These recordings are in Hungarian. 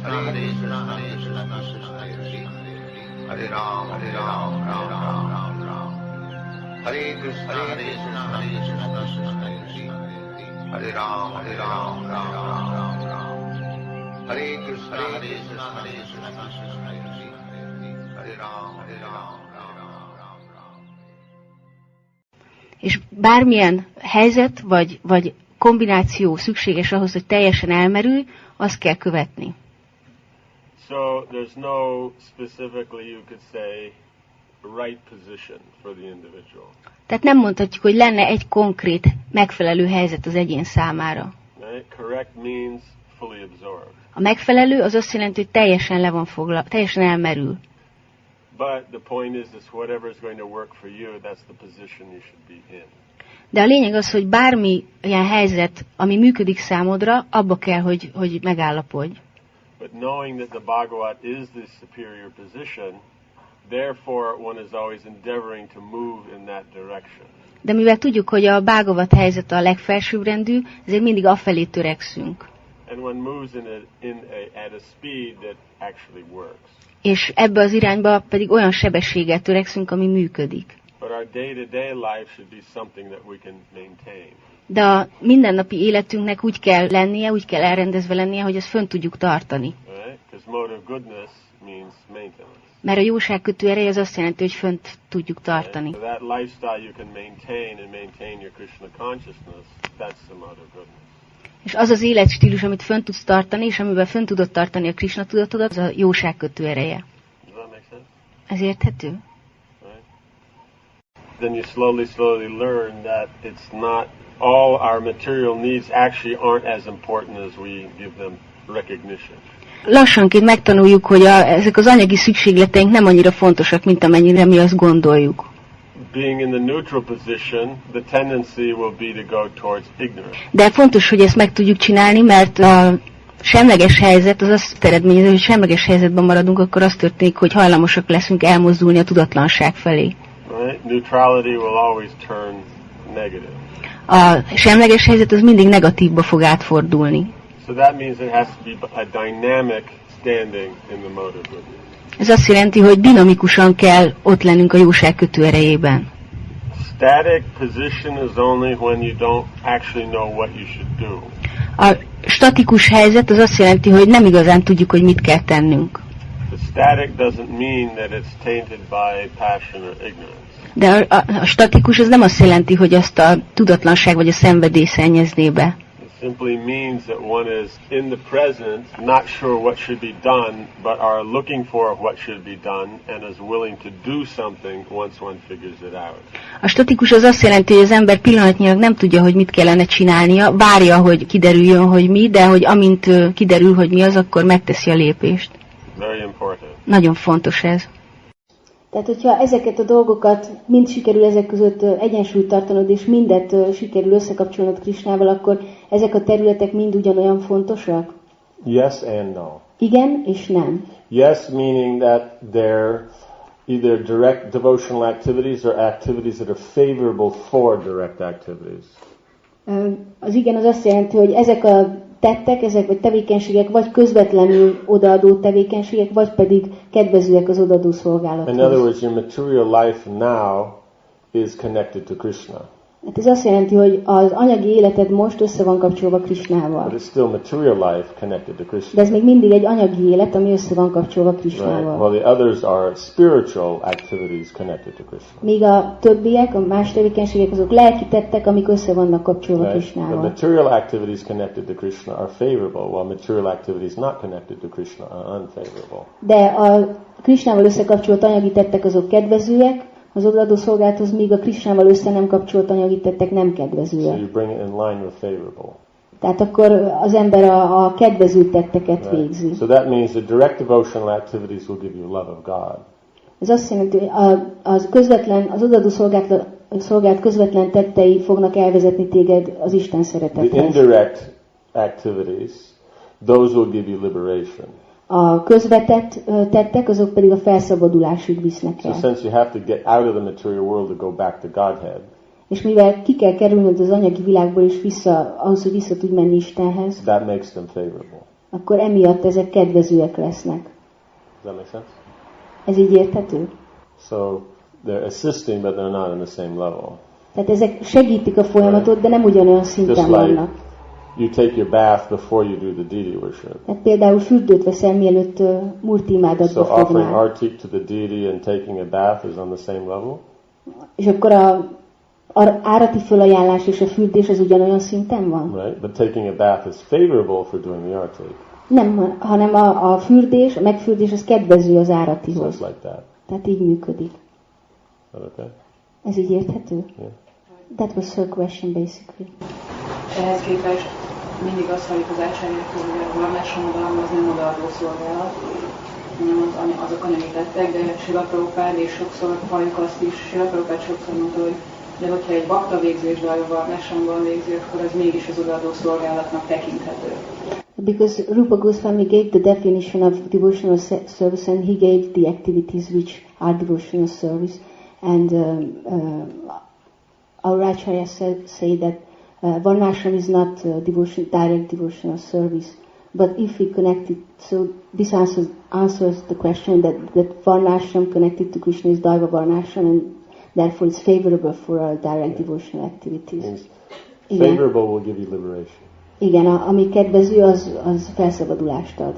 Krishna, Hare Krishna, Krishna Krishna, Hare Ram, Ram Ram, Hare Krishna, Krishna Krishna, Hare Ram, Ram Ram, Hare Krishna, Krishna Krishna, Hare Ram, Ram. És bármilyen helyzet vagy kombináció szükséges ahhoz, hogy teljesen elmerülj, azt kell követni. So there's no specifically, you could say, right position for the individual. Tehát nem mondhatjuk, hogy lenne egy konkrét, megfelelő helyzet az egyén számára. Right? Correct means fully absorbed. A megfelelő az azt jelenti, hogy teljesen le van foglalva, teljesen elmerül. But the point is whatever is going to work for you, that's the position you should be in. De a lényeg az, hogy bármi ilyen helyzet, ami működik számodra, abba kell, hogy megállapodj. But knowing that the Bhagavat is the superior position, therefore one is always endeavoring to move in that direction. De mivel tudjuk, hogy a Bhágavat helyzet a legfelsőbbrendű, ezért mindig afelé törekszünk. And one moves at a speed that actually works. És ebbe az irányba pedig olyan sebességgel törekszünk, ami működik. But our day-to-day life should be something that we can maintain. De a mindennapi életünknek úgy kell lennie, úgy kell elrendezve lennie, hogy ezt fönn tudjuk tartani. Right? Because mode of goodness means maintenance. Mert a jóság kötő ereje az azt jelenti, hogy fönt tudjuk tartani. So that lifestyle you can maintain your Krishna consciousness, that's the mode of goodness. És az az életstílus, amit fönn tudsz tartani, és amiben fönn tudod tartani a Krisna-tudatodat, az a jóság kötő ereje. Does that make sense? Ez érthető? Right? Then you slowly learn that it's not all our material needs actually aren't as important as we give them recognition. Lassanként megtanuljuk, hogy ezek az anyagi szükségleteink nem annyira fontosak, mint amennyire mi azt gondoljuk. Being in the neutral position, the tendency will be to go towards ignorance. De fontos, hogy ezt meg tudjuk csinálni, mert a semleges helyzet az azt eredményezi, hogy semleges helyzetben maradunk, akkor az történik, hogy hajlamosak leszünk elmozdulni a tudatlanság felé. Right? Neutrality will always turn negative. A semleges helyzet az mindig negatívba fog átfordulni. So that means it has to be a dynamic standing in the mode of goodness. Ez azt jelenti, hogy dinamikusan kell ott lennünk a jóság kötő erejében. Static position is only when you don't actually know what you should do. A statikus helyzet az azt jelenti, hogy nem igazán tudjuk, hogy mit kell tennünk. The static doesn't mean that it's tainted by passion or ignorance. De a statikus az nem azt jelenti, hogy azt a tudatlanság vagy a szenvedély szennyezné be. Simply means that one is in the present, not sure what should be done, but are looking for what should be done and is willing to do something once one figures it out. A statikus az azt jelenti, hogy az ember pillanatnyilag nem tudja, hogy mit kellene csinálnia, várja, hogy kiderüljön, hogy mi, de hogy amint kiderül, hogy mi az, akkor megteszi a lépést. Very important. Nagyon fontos ez. Tehát, hogyha ezeket a dolgokat mind sikerül ezek között egyensúlyt tartanod, és mindet sikerül összekapcsolnod Krisnával, akkor ezek a területek mind ugyanolyan fontosak? Yes and no. Igen és nem. Yes, meaning that they're either direct devotional activities or activities that are favorable for direct activities. Az igen az azt jelenti, hogy ezek a tettek, ezek vagy tevékenységek vagy közvetlenül odaadó tevékenységek, vagy pedig kedvezőek az odaadó szolgálathoz. In other words, your material life now is connected to Krishna. Hát ez azt jelenti, hogy az anyagi életed most össze van kapcsolva Krisnával. But it's still material life connected to Krishna. De ez még mindig egy anyagi élet, ami össze van kapcsolva Krisnával. Right. While the others are spiritual activities connected to Krishna. Míg a többiek, a más tevékenységek, azok lelki tettek, amik össze vannak kapcsolva Right. Krisnával. The material activities connected to Krishna are favorable, while material activities not connected to Krishna are unfavorable. De a Krisnával összekapcsolt anyagi tettek azok kedvezőek, az odaadó szolgálathoz, míg a Krisnával össze nem kapcsolt anyagi tettek nem kedvezőek. So you bring it in line with favorable. Tehát akkor az ember a kedvező tetteket végzi. So that means the direct devotional activities will give you love of God. Ez azt jelenti, hogy az odaadó szolgálat közvetlen tettei fognak elvezetni téged az Isten szeretethez. The indirect activities, those will give you liberation. A közvetett tettek, azok pedig a felszabadulásig visznek el. So since you have to get out of the material world to go back to Godhead, és mivel ki kell kerülnöd az anyagi világból és ahhoz, hogy vissza tudj menni Istenhez, that makes them favorable. akkor emiatt ezek kedvezőek lesznek. Does that make sense? Ez így érthető? So they're assisting, but they're not on the same level. Tehát ezek segítik a folyamatot, de nem ugyanolyan szinten Just like vannak. you take your bath before you do the deity worship. Tehát például fürdőt veszel, mielőtt múrti imádatba So offering fognál. artik to the deity and taking a bath is on the same level? És akkor a árati fölajánlás és a fürdés az ugyanolyan szinten van? Right? But taking a bath is favorable for doing the artik. Nem, hanem a fürdés, a megfürdés az kedvező az So áratihoz. it's like that. Tehát így működik. Okay? Ez így érthető? Yeah. That was her question basically. Ehhez képest mindig azt halljuk az ácsányoktól, hogy a vallásomodalom az nem odaadó szolgálat, hanem azok anyagi tettek, de Sríla Prabhupáda, és sokszor halljuk azt is, Sríla Prabhupáda sokszor mondta, hogy de hogyha egy bakta végzésben a vallásomban végzi, akkor az mégis az odaadó szolgálatnak tekinthető. Because Rupa Goswami gave the definition of devotional service and he gave the activities which are devotional service. And our Acharya say that Varnashram is not direct devotional service. But if we connect it, so this answers the question that Varnashram connected to Krishna is Daiva Varnashram, and therefore it's favorable for our direct devotional activities. Favorable will give you liberation. Igen, ami kedvező, az felszabadulást ad.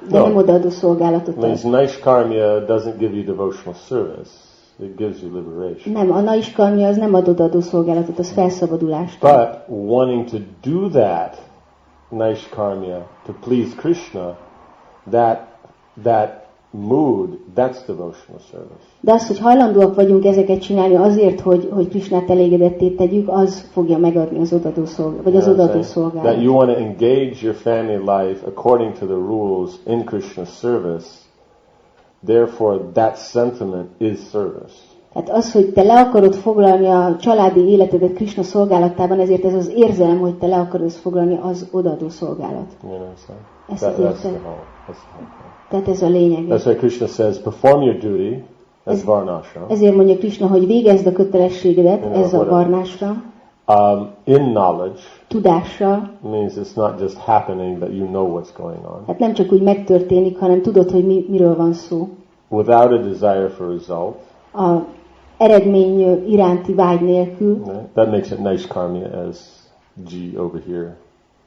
De nem odaadó szolgálatot ad. Naishkarmya doesn't give you devotional service. It gives you liberation. Nem, a naishkarmya az nem ad odaadó szolgálatot, az felszabadulást ad. But wanting to do that naishkarmya to please Krishna, that mood, that's devotional service. De az, hogy hajlandóak vagyunk ezeket csinálni azért, hogy Krisnát elégedetté tegyük, az fogja megadni az odaadó szolgálat, vagy az odaadó szolgálat. That you want to engage your family life according to the rules in Krishna's service, therefore that sentiment is service. Tehát az, hogy te le akarod foglalni a családi életedet Krishna szolgálatában, ezért ez az érzelem, hogy te le akarod foglalni, az odaadó szolgálat. Ezt érted? Tehát ez a lényeg. That's why Krishna says, perform your duty, that's varnashram. Ezért mondja Krishna, hogy végezd a kötelességedet, ez a varnashram. In knowledge, tudással. Means it's not just happening, but you know what's going on. Hát nem csak úgy megtörténik, hanem tudod, hogy miről van szó. Without a desire for result. A eredmény iránti vágy nélkül. That makes it nice karma, as G over here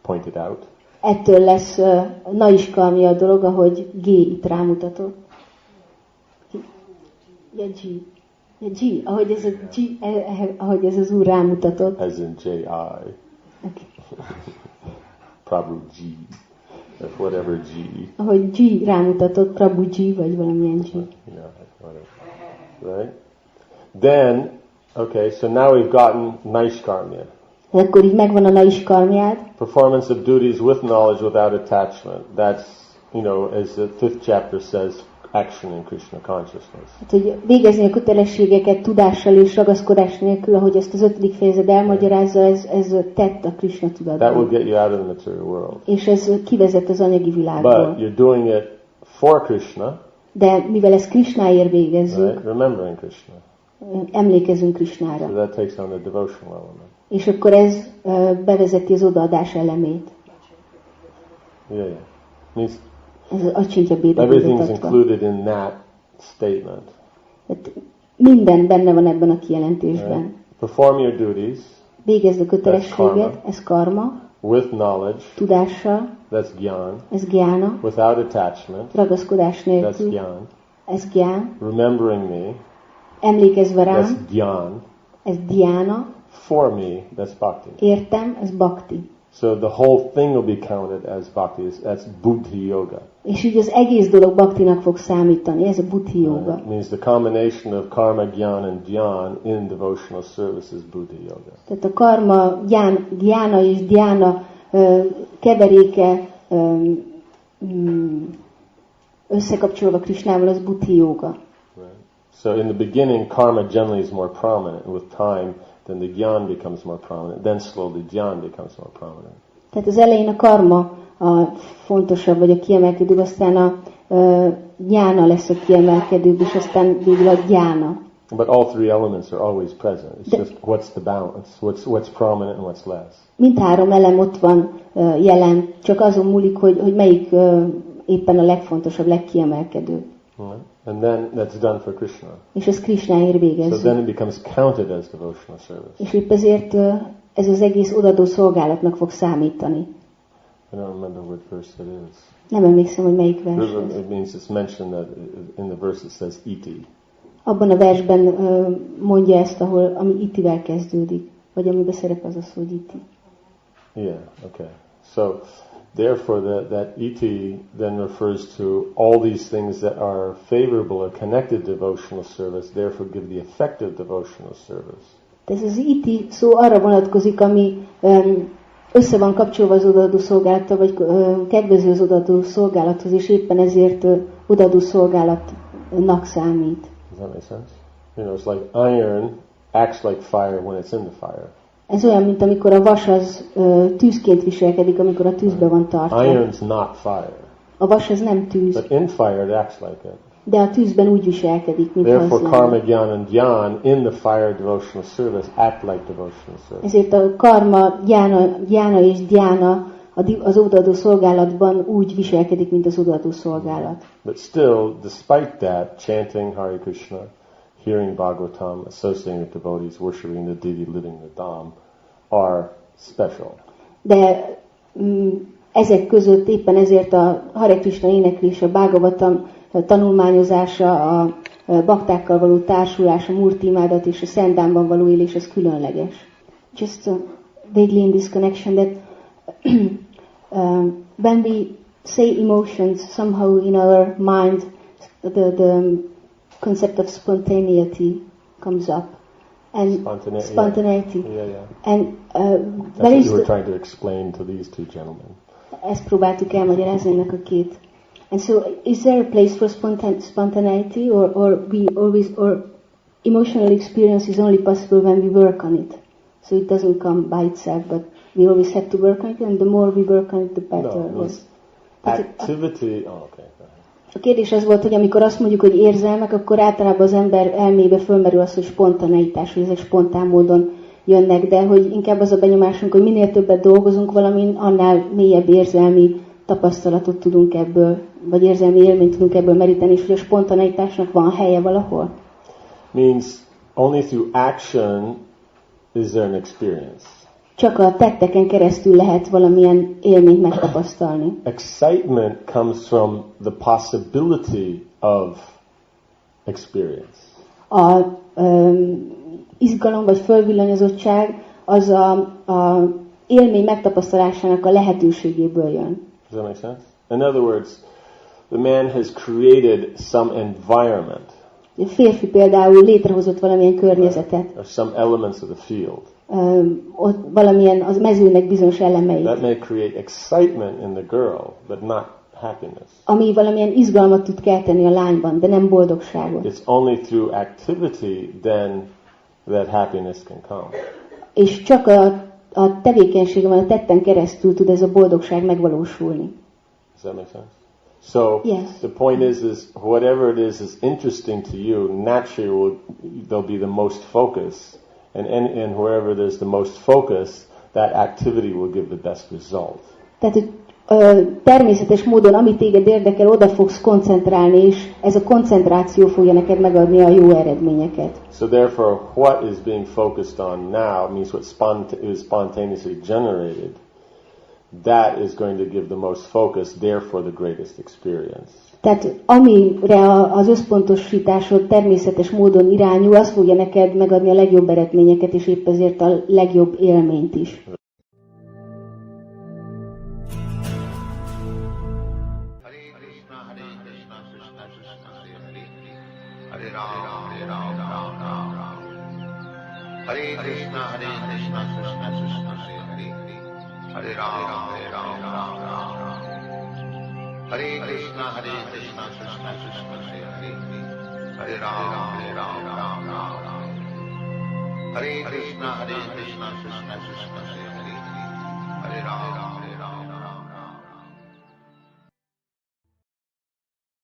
pointed out. Ettől lesz naiskarmia a dolog, ahogy G itt rámutatott. G, ahogy ez az úr rámutatott. As in J.I. Okay. Prabhu G. Whatever G. Ahogy G rámutatott, Prabhu G, vagy valamilyen G. Yeah, whatever. Right? Then, okay, so now we've gotten naishkarmya. Akkor így megvan a naiskarmjád. Performance of duties with knowledge without attachment. That's, as the 5th chapter says, action in Krishna consciousness. Hát, hogy végezni a kötelességeket tudással és ragaszkodás nélkül, ahogy ezt az 5. fejezet elmagyarázza, ez tett a Krisna-tudatban. That will get you out of the material world. És ez kivezet az anyagi világból. But you're doing it for Krishna. De mivel ezt Krishnáért végezzük, right? Remembering Krishna. Emlékezünk Krishnára. So that takes on the devotional element. És akkor ez bevezeti az odaadás elemét. Yeah. Means ez az acsintja everything's included in that statement. Hát minden benne van ebben a kijelentésben. Right. Perform your duties. Végezd a kötelességet, ez karma. With knowledge. Tudással. That's gyan. Ez gyána. Without attachment. Ragaszkodás nélkül. That's gyan. Ez gyán. Remembering me. Emlékezve rám. That's gyan. Ez dhyana. For me, that's bhakti. Értem, ez bhakti. So the whole thing will be counted as bhakti. That's buddhi yoga. És így az egész dolog bhaktinak fog számítani, ez a buddhi yoga. It means the combination of karma, gyan and dhyan in devotional service is buddhi yoga. Tehát a karma, gyána és dhyana keveréke összekapcsolva Krishnával, az buddhi yoga. So in the beginning, karma generally is more prominent. With time, then the gyan becomes more prominent. Then slowly, dhyan becomes more prominent. Tehát az elején a karma a fontosabb, vagy a kiemelkedőbb, aztán a gyána lesz a kiemelkedőbb, és aztán végül a gyána. But all three elements are always present. It's just what's the balance, what's prominent and what's less. Mindhárom elem ott van jelen, csak azon múlik, hogy melyik éppen a legfontosabb, legkiemelkedőbb. And then that's done for Krishna. És ez Krishnáért végezzük. So then it becomes counted as devotional service. És épp ezért ez az egész odadó szolgálatnak fog számítani. I don't remember what verse that is. Nem emlékszem, hogy melyik vers ez. It means it's mentioned that in the verse it says iti. Abban a versben mondja ezt, ami itivel kezdődik, vagy amiben szerepel az a szó, hogy iti. Yeah, okay. So therefore that iti then refers to all these things that are favorable or connected devotional service, therefore give the effective devotional service. Ez az iti szó arra vonatkozik, ami össze van kapcsolva az odaadó szolgálattal, vagy kedvező az odaadó szolgálathoz, és éppen ezért odaadó szolgálatnak számít. Does that make sense? You know, it's like iron acts like fire when it's in the fire. Ez olyan, mint amikor a vas az tűzként viselkedik, amikor a tűzbe van tartva. Iron's not fire. A vas az nem tűz. But in fire it acts like it. De a tűzben úgy viselkedik, mint therefore karma, jnana and dhyan in the fire devotional service act like devotional service. Ezért a karma, jnana és dhyana az odaadó szolgálatban úgy viselkedik, mint az odaadó szolgálat. But still, despite that, chanting Hare Krishna, hearing Bhagavatam, associating with devotees, worshipping the deity, living the Dham, are special. De ezek között éppen ezért a Hare Krishna éneklés, a Bhagavatam tanulmányozása, a baktákkal való társulás, a Murti imádat és a Szentdámban való élés, az különleges. Just vaguely in this connection that when we say emotions, somehow in our mind the concept of spontaneity comes up. And spontaneity. Yeah. And that's what you were trying to explain to these two gentlemen. Ezt próbáltuk elmagyarázni ennek a két. And so, is there a place for spontaneity, or emotional experience is only possible when we work on it? So it doesn't come by itself, but we always have to work on it, and the more we work on it, the better. No, activity. Okay. A kérdés az volt, hogy amikor azt mondjuk, hogy érzelmek, akkor általában az ember elmébe fölmerül az, hogy spontaneitás, hogy ezek spontán módon jönnek, de hogy inkább az a benyomásunk, hogy minél többet dolgozunk valamin, annál mélyebb érzelmi tapasztalatot tudunk ebből, vagy érzelmi élményt tudunk ebből meríteni, és hogy a spontaneitásnak van helye valahol. Means only through action is there an experience. Csak a tetteken keresztül lehet valamilyen élményt megtapasztalni. Excitement comes from the possibility of experience. A izgalom vagy fölvillanyozottság az a élmény megtapasztalásának a lehetőségéből jön. Does that make sense? In other words, the man has created some environment. A férfi például létrehozott valamilyen környezetet. Or some elements of the field. Ott valamilyen az mezőnek bizonyos elemei. That may create excitement in the girl, but not happiness. Ami valamilyen izgalmat tud kelteni a lányban, de nem boldogságot. It's only through activity then that happiness can come. És csak a tevékenységben, a tetten keresztül tud ez a boldogság megvalósulni. Does that make sense? So yes. The point is whatever it is interesting to you, naturally there'll be the most focus, and wherever there's the most focus, that activity will give the best result. Tehát természetes módon, ami téged érdekel, oda fogsz koncentrálni, és ez a koncentráció fogja neked megadni a jó eredményeket. So therefore, what is being focused on now means what is spontaneously generated. That is going to give the most focus, therefore the greatest experience. Tehát amire az összpontosításod természetes módon irányul, az fogja neked megadni a legjobb eredményeket, és épp ezért a legjobb élményt is. Hare Krishna, Krishna Krishna, Hare Rama, Ram Ram. Hare Krishna, Krishna Krishna, Hare Rama, Ram Ram. Hare Krishna, Krishna Krishna, Hare Rama.